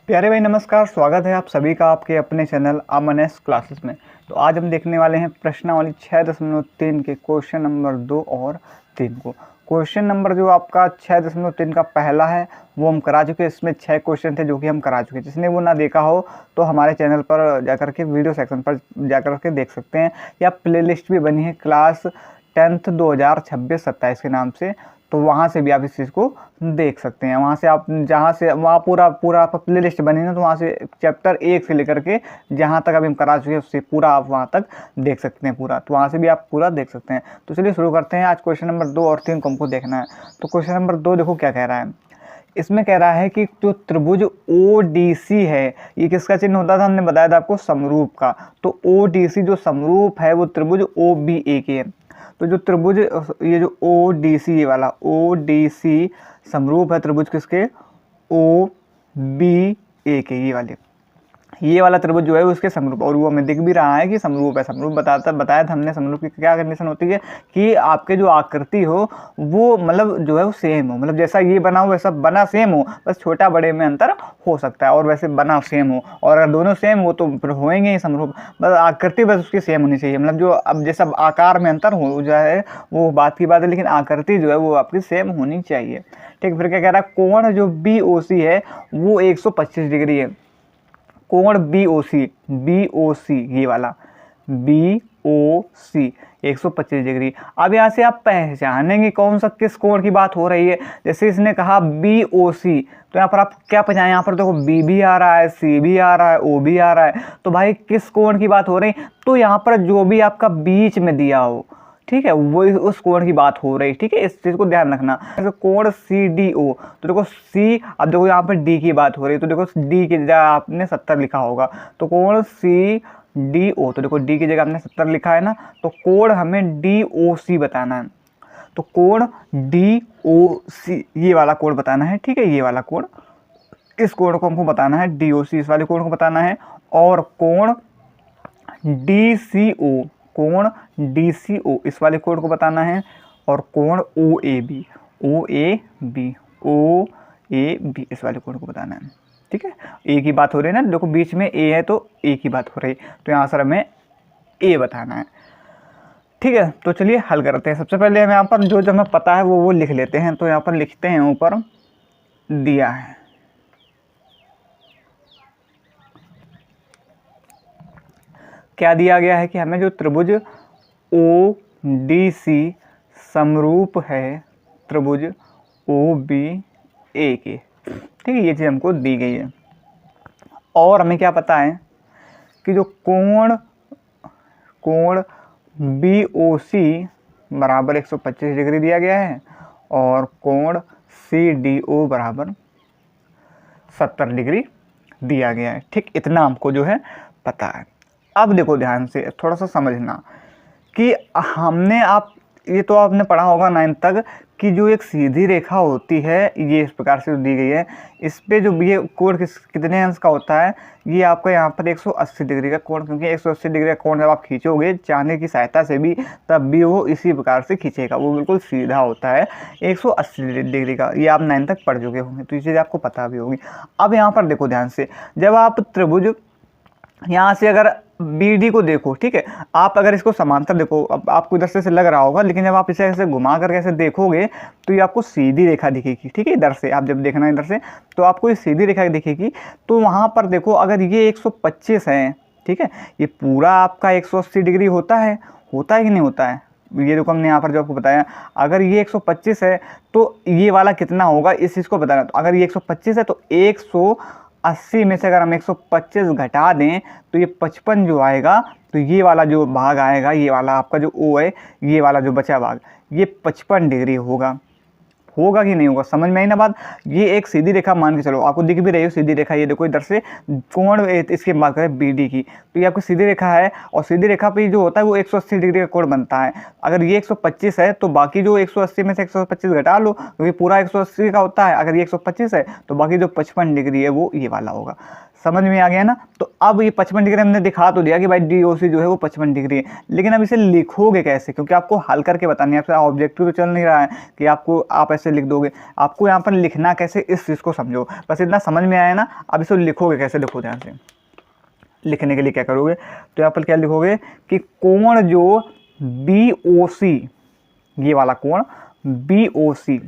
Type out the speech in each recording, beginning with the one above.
प्यारे भाई नमस्कार, स्वागत है आप सभी का आपके अपने चैनल अमन एस क्लासेस में। तो आज हम देखने वाले हैं प्रश्नावली 6.3 के क्वेश्चन नंबर 2 और 3 को। क्वेश्चन नंबर जो आपका 6.3 का पहला है वो हम करा चुके हैं। इसमें 6 क्वेश्चन थे जो कि हम करा चुके हैं। जिसने वो ना देखा हो तो हमारे चैनल पर जाकर के वीडियो सेक्शन पर जाकर के देख सकते हैं, या प्ले लिस्ट भी बनी है क्लास 10th 2026-27 के नाम से, तो वहाँ से भी आप इस चीज़ को देख सकते हैं। वहाँ से आप जहाँ से वहाँ पूरा आपका प्ले लिस्ट बनी है, तो वहाँ से चैप्टर 1 से लेकर के जहाँ तक अभी हम करा चुके हैं उससे पूरा आप वहाँ तक देख सकते हैं पूरा, तो वहाँ से भी आप पूरा देख सकते हैं। तो चलिए शुरू करते हैं। आज क्वेश्चन नंबर 2 और 3 को हमको देखना है। तो क्वेश्चन नंबर 2 देखो क्या कह रहा है। इसमें कह रहा है कि जो त्रिभुज ODC है, ये किसका चिन्ह होता था, हमने बताया था आपको समरूप का। तो ODC जो समरूप है वो त्रिभुज OBA के है। तो जो त्रिभुज ये जो ODC ये वाला ODC समरूप है त्रिभुज किसके, OBA के। ये वाला त्रिभुज जो है उसके समरूप, और वो हमें दिख भी रहा है कि समरूप है। समरूप बताया था हमने। समरूप की क्या कंडीशन होती है कि आपके जो आकृति हो वो मतलब जो है वो सेम हो, मतलब जैसा ये बना हो वैसा बना सेम हो, बस छोटा बड़े में अंतर हो सकता है, और वैसे बना सेम हो। और अगर दोनों सेम हो तो फिर होएंगे ही समरूप, बस आकृति बस उसकी सेम होनी चाहिए। मतलब जो अब जैसा आकार में अंतर हो जाए वो बात की बात है, लेकिन आकृति जो है वो आपकी सेम होनी चाहिए। ठीक, फिर क्या कह रहा है, कोण जो BOC है वो 125 डिग्री है। कोण BOC ये वाला BOC 125 डिग्री। अब यहाँ से आप पहचानेंगे कौन सा किस कोण की बात हो रही है। जैसे इसने कहा BOC, तो यहाँ पर आप क्या पहचाने, यहाँ पर देखो B भी आ रहा है, C भी आ रहा है, O भी आ रहा है, तो भाई किस कोण की बात हो रही। तो यहाँ पर जो भी आपका बीच में दिया हो, ठीक है, वो उस कोण की बात हो रही। ठीक है, इस चीज़ को ध्यान रखना। जैसे कोण CDO, तो देखो C, अब देखो यहाँ पर D की बात हो रही है, तो देखो D की जगह आपने 70 लिखा होगा। तो कोण CDO, तो देखो D की जगह आपने 70 लिखा है ना, तो कोण हमें DOC बताना है। तो कोण DOC ये वाला कोण बताना है। ठीक है, ये वाला कोण, इस कोण को हमको बताना है। DOC इस वाले कोण को बताना है। और कोण DCO, कोण DCO इस वाले कोण को बताना है। और कोण OAB इस वाले कोण को बताना है। ठीक है, ए की बात हो रही है ना, देखो बीच में ए है तो ए की बात हो रही है, तो यहाँ सर हमें ए बताना है। ठीक है, तो चलिए हल करते हैं। सबसे पहले हम यहाँ पर जो हमें पता है वो लिख लेते हैं। तो यहाँ पर लिखते हैं, ऊपर दिया है, क्या दिया गया है कि हमें जो त्रिभुज ODC समरूप है त्रिभुज OBA के। ठीक है, ये चीज़ हमको दी गई है। और हमें क्या पता है कि जो कोण BOC बराबर 125 डिग्री दिया गया है, और कोण CDO बराबर 70 डिग्री दिया गया है। ठीक, इतना हमको जो है पता है। अब देखो ध्यान से थोड़ा सा समझना कि हमने ये तो आपने पढ़ा होगा 9th तक कि जो एक सीधी रेखा होती है ये इस प्रकार से दी गई है, इस पे जो ये कोण कितने अंश का होता है, ये आपका यहाँ पर 180 डिग्री का कोण, क्योंकि 180 डिग्री का कोण जब आप खींचोगे चांदी की सहायता से भी, तब भी वो इसी प्रकार से खींचेगा, वो बिल्कुल सीधा होता है 180 डिग्री का। ये आप 9th तक पढ़ चुके होंगे, तो ये चीज़ आपको पता भी होगी। अब यहाँ पर देखो ध्यान से, जब आप त्रिभुज यहाँ से अगर BD को देखो, ठीक है, आप अगर इसको समांतर देखो, अब आपको इधर से लग रहा होगा, लेकिन जब आप इसे ऐसे घुमा करके ऐसे देखोगे तो ये आपको सीधी रेखा दिखेगी। ठीक है, इधर से आप जब देखना इधर से तो आपको ये सीधी रेखा दिखेगी। तो वहाँ पर देखो, अगर ये 125 है, ठीक है, ये पूरा आपका 180 डिग्री होता है कि नहीं होता है। ये देखो हमने यहाँ पर जो आपको बताया, अगर ये 125 है तो ये वाला कितना होगा, इस चीज़ को बताना। तो अगर ये 125 है तो 180 में से अगर हम 125 घटा दें तो ये 55 जो आएगा, तो ये वाला जो भाग आएगा, ये वाला आपका जो O है, ये वाला जो बचा भाग, ये 55 डिग्री होगा कि नहीं होगा। समझ में आई ना बात। ये एक सीधी रेखा मान के चलो, आपको दिख भी रही हो सीधी रेखा। ये देखो इधर से कोण इसकी बात करें BD की, तो ये आपकी सीधी रेखा है, और सीधी रेखा पे जो होता है वो 180 डिग्री का कोण बनता है। अगर ये 125 है तो बाकी जो 180 में से 125 घटा लो, क्योंकि पूरा 180 का होता है। अगर ये 125 है तो बाकी जो 55 डिग्री है वो ये वाला होगा। समझ में आ गया ना। तो अब ये 55 डिग्री हमने दिखा तो दिया कि भाई DOC जो है वो 55 डिग्री है, लेकिन अब इसे लिखोगे कैसे, क्योंकि आपको हल करके बतानी है। आपसे ऑब्जेक्टिव तो चल नहीं रहा है कि आप ऐसे लिख दोगे, आपको यहाँ पर लिखना कैसे इस चीज़ को समझो। बस इतना समझ में आया ना। अब इसको लिखोगे कैसे, देखो ध्यान से। लिखने के लिए क्या करोगे, तो यहाँ पर क्या लिखोगे कि कोण जो BOC, ये वाला कोण BOC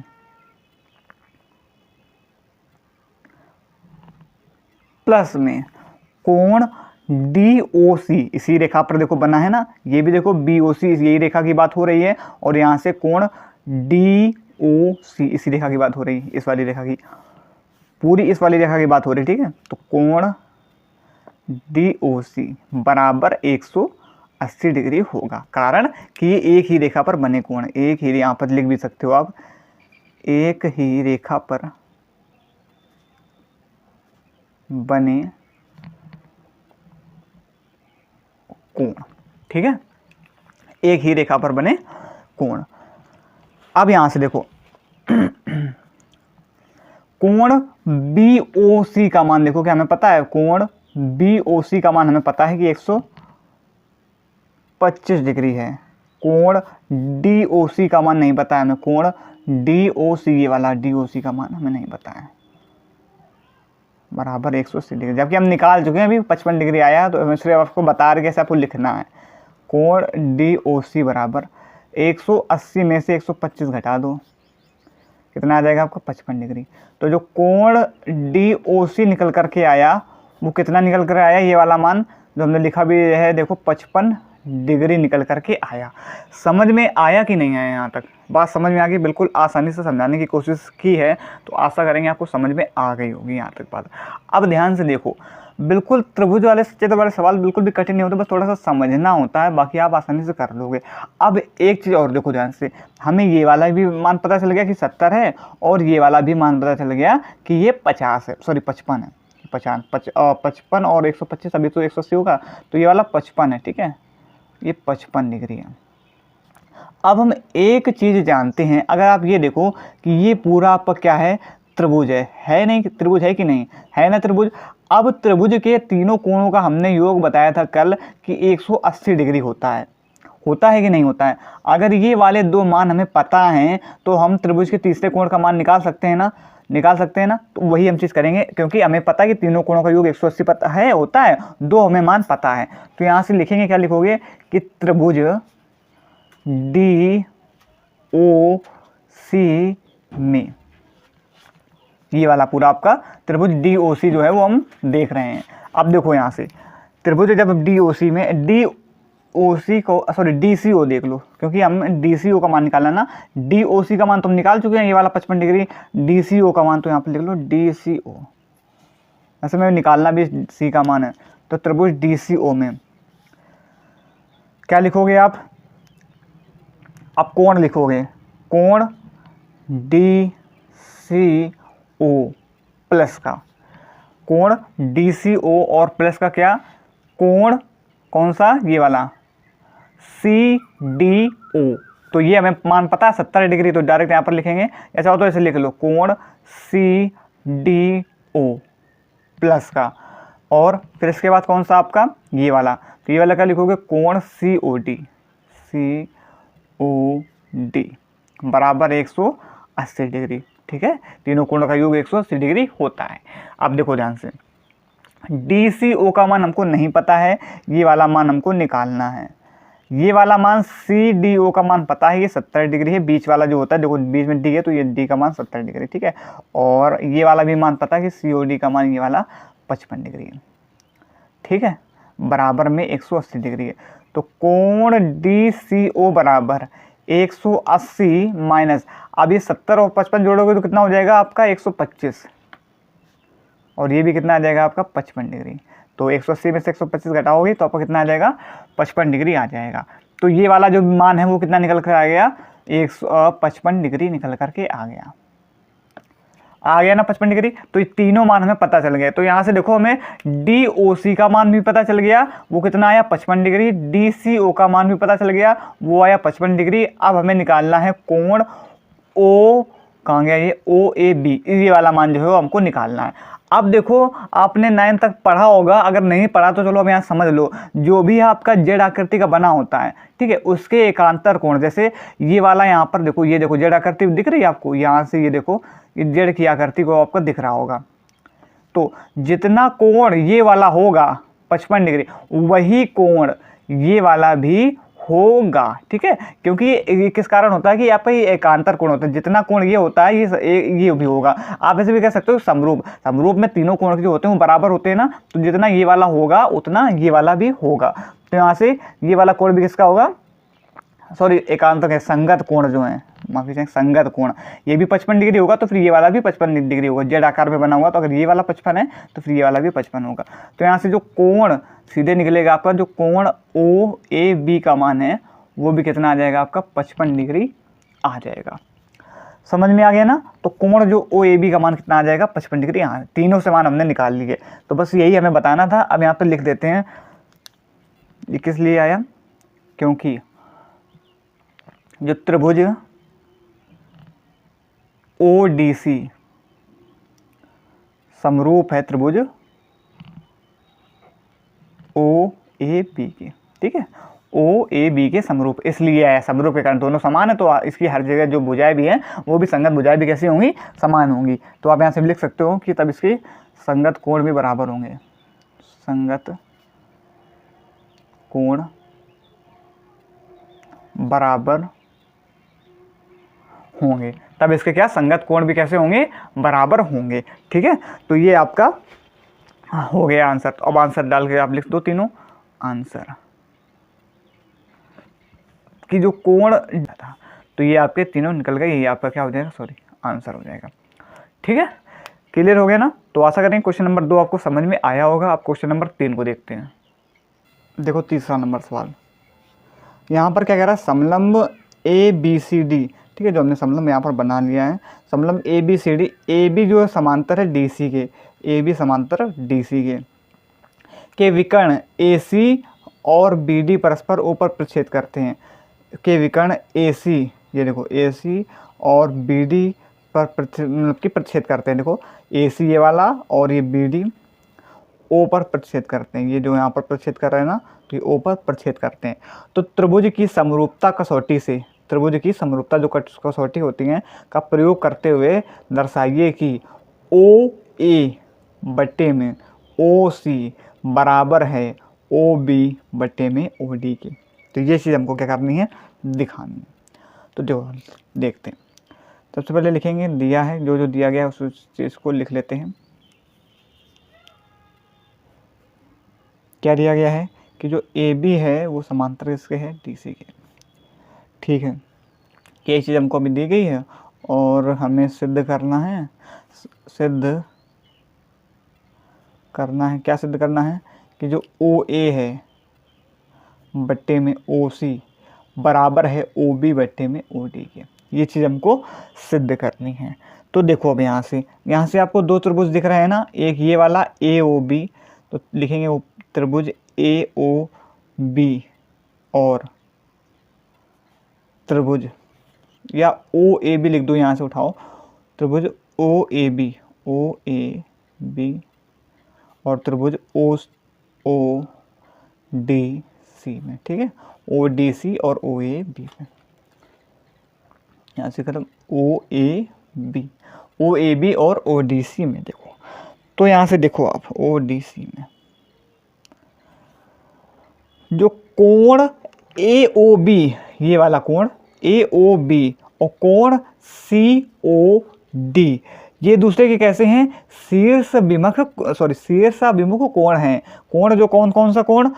प्लस में कोण DOC, इसी रेखा पर देखो बना है ना, ये भी देखो BOC, यही रेखा की बात हो रही है, और यहाँ से कोण DOC, इसी रेखा की बात हो रही है, इस वाली रेखा की, पूरी इस वाली रेखा की बात हो रही है, ठीक है। तो कोण DOC बराबर 180 डिग्री होगा, कारण कि ये एक ही रेखा पर बने कोण, एक ही, यहाँ पर लिख भी सकते हो आप, एक ही रेखा पर बने कोण, ठीक है, एक ही रेखा पर बने कोण। अब यहां से देखो कोण BOC का मान देखो, क्या हमें पता है, कोण BOC का मान हमें पता है कि 125 डिग्री है। कोण DOC का मान नहीं पता है हमें, कोण DOC, ये वाला DOC का मान हमें नहीं पता है, बराबर 180 डिग्री, जबकि हम निकाल चुके हैं, अभी 55 डिग्री आया, तो हमें सिर्फ आपको बता रहे कैसे आपको लिखना है। कोण DOC बराबर 180 में से 125 घटा दो, कितना आ जाएगा आपका 55 डिग्री। तो जो कोण DOC निकल करके आया वो कितना निकल कर आया, ये वाला मान जो हमने लिखा भी है देखो 55 डिग्री निकल करके आया। समझ में आया कि नहीं आया, यहाँ तक बात समझ में आ गई। बिल्कुल आसानी से समझाने की कोशिश की है, तो आशा करेंगे आपको समझ में आ गई होगी यहाँ तक बात। अब ध्यान से देखो, बिल्कुल त्रिभुज वाले क्षेत्र वाले सवाल बिल्कुल भी कठिन नहीं होते, बस थोड़ा सा समझना होता है, बाकी आप आसानी से कर लोगे। अब एक चीज़ और देखो ध्यान से, हमें ये वाला भी मान पता चल गया कि 70 है, और ये वाला भी मान पता चल गया कि ये 50 है, सॉरी 55 है, 55 और 125, अभी तो 180 होगा, तो ये वाला 55 है, ठीक है, ये 55 डिग्री है। अब हम एक चीज़ जानते हैं, अगर आप ये देखो कि ये पूरा आपका क्या है, त्रिभुज है नहीं, त्रिभुज है कि नहीं है ना त्रिभुज। अब त्रिभुज के तीनों कोणों का हमने योग बताया था कल कि 180 डिग्री होता है कि नहीं होता है। अगर ये वाले दो मान हमें पता हैं तो हम त्रिभुज के तीसरे कोण का मान निकाल सकते हैं ना, तो वही हम चीज़ करेंगे, क्योंकि हमें पता है कि तीनों कोणों का योग 180 पता है होता है, दो हमें मान पता है। तो यहाँ से लिखेंगे, क्या लिखोगे कि त्रिभुज DOC में, ये वाला पूरा आपका त्रिभुज DOC जो है वो हम देख रहे हैं। अब देखो यहाँ से त्रिभुज जब DOC में, DOC को सॉरी DCO देख लो, क्योंकि हम DCO का मान निकालना ना, DOC का मान तुम निकाल चुके हैं, ये वाला 55 डिग्री, DCO का मान तो यहाँ पर लिख लो DCO, ऐसे में निकालना भी C का मान है। तो त्रिभुज DCO में क्या लिखोगे आप कोण लिखोगे, कोण DCO प्लस का, कोण DCO और प्लस का क्या, कोण कौन सा, ये वाला CDO। तो ये हमें मान पता है 70 डिग्री, तो डायरेक्ट यहाँ पर लिखेंगे, ऐसा हो तो ऐसे लिख लो, कोण CDO प्लस का, और फिर इसके बाद कौन सा आपका ये वाला, तो ये वाला क्या लिखोगे, कोण COD बराबर 180 डिग्री, ठीक है। तीनों कोणों का योग 180 डिग्री होता है। अब देखो ध्यान से, DCO का मान हमको नहीं पता है, ये वाला मान हमको निकालना है। ये वाला मान CDO का मान पता है, ये 70 डिग्री है, बीच वाला जो होता है देखो बीच में D है, तो ये D का मान 70 डिग्री, ठीक है। और ये वाला भी मान पता है कि COD का मान ये वाला 55 डिग्री है, ठीक है, बराबर में 180 डिग्री है। तो कोण DCO बराबर 180 माइनस, अब ये 70 और 55 जोड़ोगे तो कितना हो जाएगा आपका 125, और ये भी कितना आ जाएगा आपका 55 डिग्री। तो 180 में से 125 घटाओगे तो आपका कितना आ जाएगा 55 डिग्री आ जाएगा। तो ये वाला जो मान है वो कितना निकल कर आ गया, 155 डिग्री निकल करके आ गया ना 55 डिग्री। तो ये तीनों मान हमें पता चल गए। तो यहाँ से देखो हमें DOC का मान भी पता चल गया, वो कितना आया 55 डिग्री, DCO का मान भी पता चल गया, वो आया 55 डिग्री। अब हमें निकालना है कोण O, कहाँ गया ये OAB, ये वाला मान जो है वो हमको निकालना है। अब देखो आपने 9 तक पढ़ा होगा, अगर नहीं पढ़ा तो चलो अब यहाँ समझ लो। जो भी आपका जेड आकृति का बना होता है, ठीक है, उसके एकांतर कोण, जैसे ये वाला यहाँ पर देखो, ये देखो जेड आकृति दिख रही है आपको, यहाँ से ये देखो ये जेड की आकृति को आपको दिख रहा होगा। तो जितना कोण ये वाला होगा 55 डिग्री, वही कोण ये वाला भी होगा, ठीक है, क्योंकि ये किस कारण होता है कि आपका ये एकांतर कोण होता है, जितना कोण ये होता है ये भी होगा। आप ऐसे भी कह सकते हो समरूप में तीनों कोण जो होते हैं वो बराबर होते हैं ना, तो जितना ये वाला होगा उतना ये वाला भी होगा। तो यहाँ से ये वाला कोण भी किसका होगा, सॉरी एकांतर है, संगत कोण जो है, माफी चाहिए, संगत कोण, ये भी 55 डिग्री होगा, तो फिर ये वाला भी 55 डिग्री होगा। जेड आकार में बना हुआ, तो अगर ये वाला 55 है तो फिर ये वाला भी 55 होगा। तो यहाँ से जो कोण सीधे निकलेगा आपका, जो कोण ओ ए बी का मान है वो भी कितना आ जाएगा आपका 55 डिग्री आ जाएगा। समझ में आ गया ना। तो कोण जो ओ ए बी का मान कितना आ जाएगा 55 डिग्री। यहाँ तीनों से मान हमने निकाल लिए, तो बस यही हमें बताना था। अब यहाँ पर लिख देते हैं, ये किस लिए आया, क्योंकि जो त्रिभुज ODC समरूप है त्रिभुज OAB के, ठीक है, OAB के समरूप इसलिए है, समरूप के कारण दोनों समान है, तो इसकी हर जगह जो भुजाएं भी हैं वो भी संगत भुजाएं भी कैसी होंगी, समान होंगी। तो आप यहाँ से लिख सकते हो कि तब इसके संगत कोण भी बराबर होंगे, संगत कोण बराबर होंगे, तब इसके क्या संगत कोण भी कैसे होंगे, बराबर होंगे, ठीक है। तो ये आपका हो गया आंसर। अब आंसर डाल के आप लिख दो तीनों आंसर कि जो कोण था, तो ये आपके तीनों निकल गए, ये आपका क्या हो जाएगा, सॉरी आंसर हो जाएगा, ठीक है। क्लियर हो गया ना। तो आशा करें क्वेश्चन नंबर 2 आपको समझ में आया होगा। आप क्वेश्चन नंबर 3 को देखते हैं। देखो तीसरा नंबर सवाल, यहाँ पर क्या कह रहा है, समलंब ABCD, ठीक है, जो हमने समलंब यहाँ पर बना लिया है, समलंब ABCD, AB जो है समांतर है DC के, AB समांतर DC के विकर्ण AC और BD परस्पर O पर प्रक्षेद करते हैं, के विकर्ण AC, ये देखो AC और BD पर मतलब कि प्रक्षेद करते हैं। देखो AC ये वाला और ये BD O पर प्रक्षेद करते हैं, ये जो यहाँ पर प्रक्षेद कर रहे हैं ना, तो ये O पर प्रक्षेद करते हैं। तो त्रिभुज की समरूपता कसौटी से, त्रिभुज की समरूपता जो कसौटी होती हैं का प्रयोग करते हुए दर्शाइए कि OA बट्टे में OC बराबर है OB बट्टे में OD के। तो ये चीज़ हमको क्या करनी है, दिखानी है। तो जो देखते हैं, सबसे पहले लिखेंगे, दिया है जो जो दिया गया है उस चीज़ को लिख लेते हैं। क्या दिया गया है कि जो AB है वो समांतर इसके है DC के, ठीक है। ये चीज़ हमको अभी दी गई है और हमें सिद्ध करना है, क्या सिद्ध करना है कि जो OA है बट्टे में OC बराबर है OB बट्टे में OD के। ये चीज़ हमको सिद्ध करनी है। तो देखो अब यहाँ से आपको दो त्रिभुज दिख रहे हैं ना, एक ये वाला AOB, तो लिखेंगे वो त्रिभुज AOB और त्रिभुज या OAB लिख दो, यहाँ से उठाओ, त्रिभुज OAB और त्रिभुज ODC में, ठीक है, ODC और OAB में, यहाँ से खत्म, OAB और ODC में। देखो तो यहाँ से देखो आप ODC में जो कोण AOB, ये वाला कोण AOB और कोण COD, ये दूसरे के कैसे हैं, शीर्षाभिमुख कोण हैं। कोण जो कौन सा कोण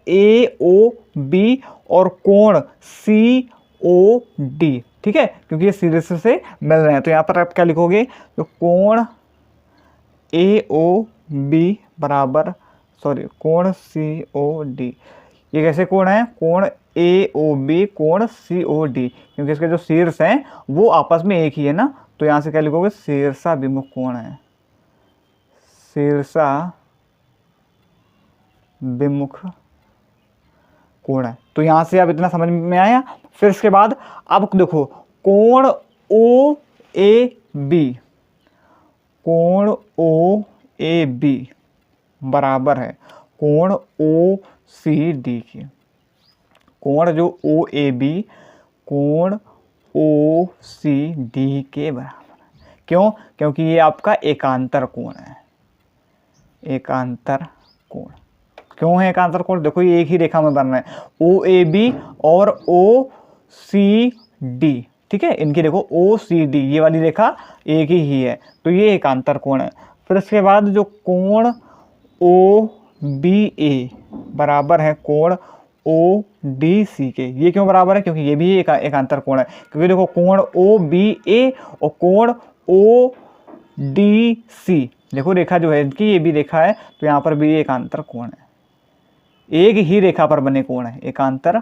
AOB और कोण COD, ठीक है, क्योंकि ये शीर्ष से मिल रहे हैं। तो यहाँ पर आप क्या लिखोगे, तो कोण AOB बराबर कोण COD, ये कैसे कोण है, कोण AOB कोण COD, क्योंकि इसके जो शीर्ष हैं वो आपस में एक ही है ना। तो यहाँ से क्या लिखोगे, शीर्षाभिमुख कोण है, शीर्षाभिमुख कोण है। तो यहाँ से अब इतना समझ में आया। फिर इसके बाद अब देखो कोण OAB, कोण ए बी बराबर है कोण ओ सी डी के। कोण जो ओ ए बी कोण ओ सी डी के बराबर है। क्यों? क्योंकि ये आपका एकांतर कोण है। एकांतर कोण क्यों है एकांतर कोण? देखो ये एक ही रेखा में बन रहे हैं, ओ ए बी और ओ सी डी। ठीक है, इनकी देखो ओ सी डी ये वाली रेखा एक ही है, तो ये एकांतर कोण है। फिर इसके बाद जो कोण ओ बी ए बराबर है कोण ओ डी सी के। ये क्यों बराबर है? क्योंकि ये भी एकांतर कोण है। क्योंकि देखो कोण ओ बी ए और कोण ओ डी सी, देखो रेखा जो है इनकी ये भी रेखा है, तो यहाँ पर भी एकांतर कोण है। एक ही रेखा पर बने कोण है एकांतर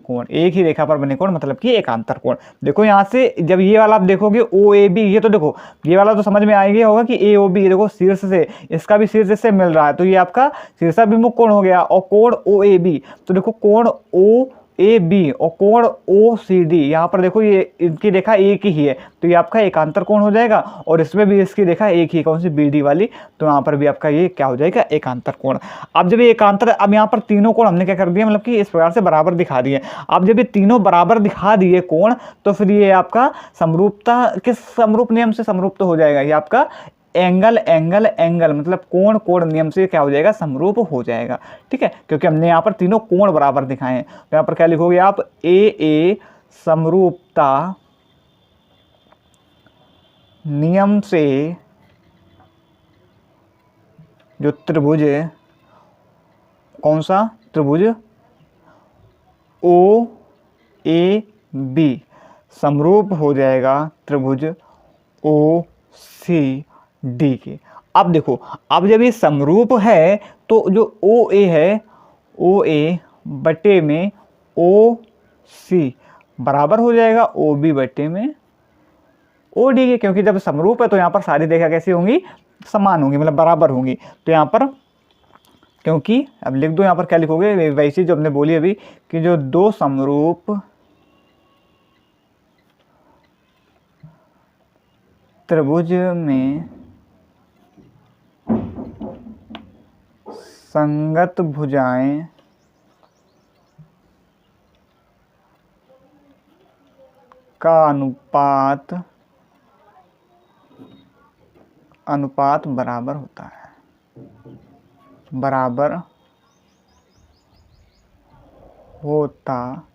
कोण। एक ही रेखा पर बने कोण मतलब कि एकांतर कोण। देखो यहाँ से जब ये वाला आप देखोगे ओ ए बी, ये तो देखो ये वाला तो समझ में आ गया होगा कि ए ओ बी, देखो शीर्ष से इसका भी शीर्ष से मिल रहा है, तो ये आपका शीर्षाभिमुख कोण हो गया। और कोण ओ ए बी, तो देखो कोण ओ ए बी और कोण ओ सी डी, यहाँ पर देखो ये इनकी रेखा एक ही है, तो ये आपका एकांतर कोण हो जाएगा। और इसमें भी इसकी रेखा एक ही, कौन सी? बी डी वाली, तो यहाँ पर भी आपका ये क्या हो जाएगा? एकांतर कोण। अब जब ये एकांतर, अब यहाँ पर तीनों कोण हमने क्या कर दिया, मतलब कि इस प्रकार से बराबर दिखा दिए। अब जब ये तीनों बराबर दिखा दिए कोण, तो फिर ये आपका समरूपता किस समरूप नियम से समरूप हो जाएगा? ये आपका एंगल एंगल एंगल मतलब कोण कोण नियम से क्या हो जाएगा? समरूप हो जाएगा। ठीक है, क्योंकि हमने यहाँ पर तीनों कोण बराबर दिखाए हैं। तो यहाँ पर क्या लिखोगे आप? ए समरूपता नियम से जो त्रिभुज, कौन सा त्रिभुज? ओ ए बी समरूप हो जाएगा त्रिभुज ओ सी डी के। अब देखो, अब जब ये समरूप है तो जो ओ ए है, ओ ए बटे में ओ सी बराबर हो जाएगा ओ बी बटे में ओ डी के। क्योंकि जब समरूप है तो यहाँ पर सारी रेखा कैसी होंगी? समान होंगी, मतलब बराबर होंगी। तो यहाँ पर क्योंकि अब लिख दो, यहाँ पर क्या लिखोगे? वैसी जो हमने बोली अभी कि जो दो समरूप त्रिभुज में संगत भुजाएं का अनुपात बराबर होता है, बराबर होता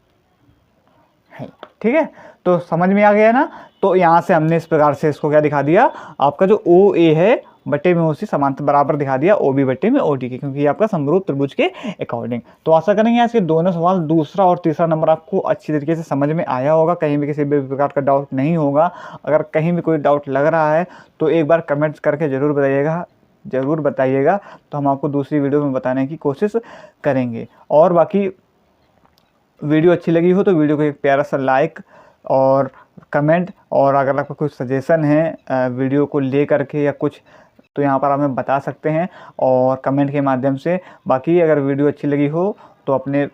है। ठीक है, तो समझ में आ गया ना? तो यहाँ से हमने इस प्रकार से इसको क्या दिखा दिया, आपका जो ओ ए है बटे में उसी समांतर बराबर दिखा दिया ओ बी बटे में ओ डी के, क्योंकि ये आपका समरूप त्रिभुज के अकॉर्डिंग। तो आशा करेंगे आज के दोनों सवाल, दूसरा और तीसरा नंबर आपको अच्छी तरीके से समझ में आया होगा, कहीं भी किसी भी प्रकार का डाउट नहीं होगा। अगर कहीं भी कोई डाउट लग रहा है तो एक बार कमेंट्स करके ज़रूर बताइएगा, तो हम आपको दूसरी वीडियो में बताने की कोशिश करेंगे। और बाकी वीडियो अच्छी लगी हो तो वीडियो को एक प्यारा सा लाइक और कमेंट, और अगर आपका कोई सजेशन है वीडियो को ले करके या कुछ, तो यहाँ पर हमें बता सकते हैं और कमेंट के माध्यम से। बाकी अगर वीडियो अच्छी लगी हो तो अपने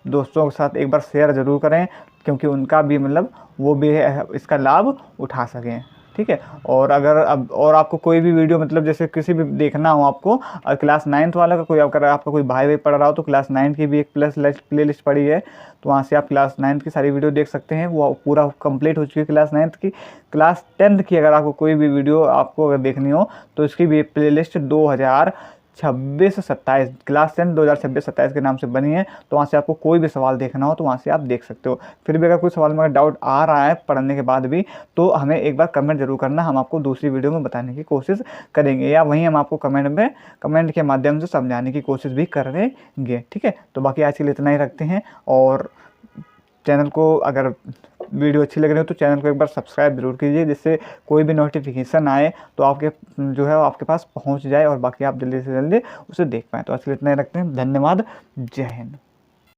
दोस्तों के साथ एक बार शेयर ज़रूर करें, क्योंकि उनका भी मतलब वो भी इसका लाभ उठा सकें। ठीक है, और अगर और आपको कोई भी वीडियो मतलब जैसे किसी भी देखना हो आपको, और क्लास 9th वाला का कोई, अगर आपका कोई भाई पढ़ रहा हो तो क्लास 9 की भी एक प्ले लिस्ट पड़ी है, तो वहाँ से आप क्लास 9th की सारी वीडियो देख सकते हैं। वो पूरा कंप्लीट हो चुकी है क्लास 9th की। क्लास 10th की अगर आपको कोई भी वीडियो आपको अगर देखनी हो तो इसकी भी प्ले लिस्ट 2026-27 क्लास 10 2026-27 के नाम से बनी है। तो वहाँ से आपको कोई भी सवाल देखना हो तो वहाँ से आप देख सकते हो। फिर भी अगर कोई सवाल में डाउट आ रहा है पढ़ने के बाद भी, तो हमें एक बार कमेंट जरूर करना, हम आपको दूसरी वीडियो में बताने की कोशिश करेंगे, या वहीं हम आपको कमेंट के माध्यम से समझाने की कोशिश भी करेंगे। ठीक है, तो बाकी आज के लिए इतना ही रखते हैं। और चैनल को अगर वीडियो अच्छी लग रही हो तो चैनल को एक बार सब्सक्राइब जरूर कीजिए, जिससे कोई भी नोटिफिकेशन आए तो आपके जो है आपके पास पहुंच जाए और बाकी आप जल्दी से जल्दी उसे देख पाएँ। तो आज के लिए इतना ही रखते हैं। धन्यवाद। जय हिंद।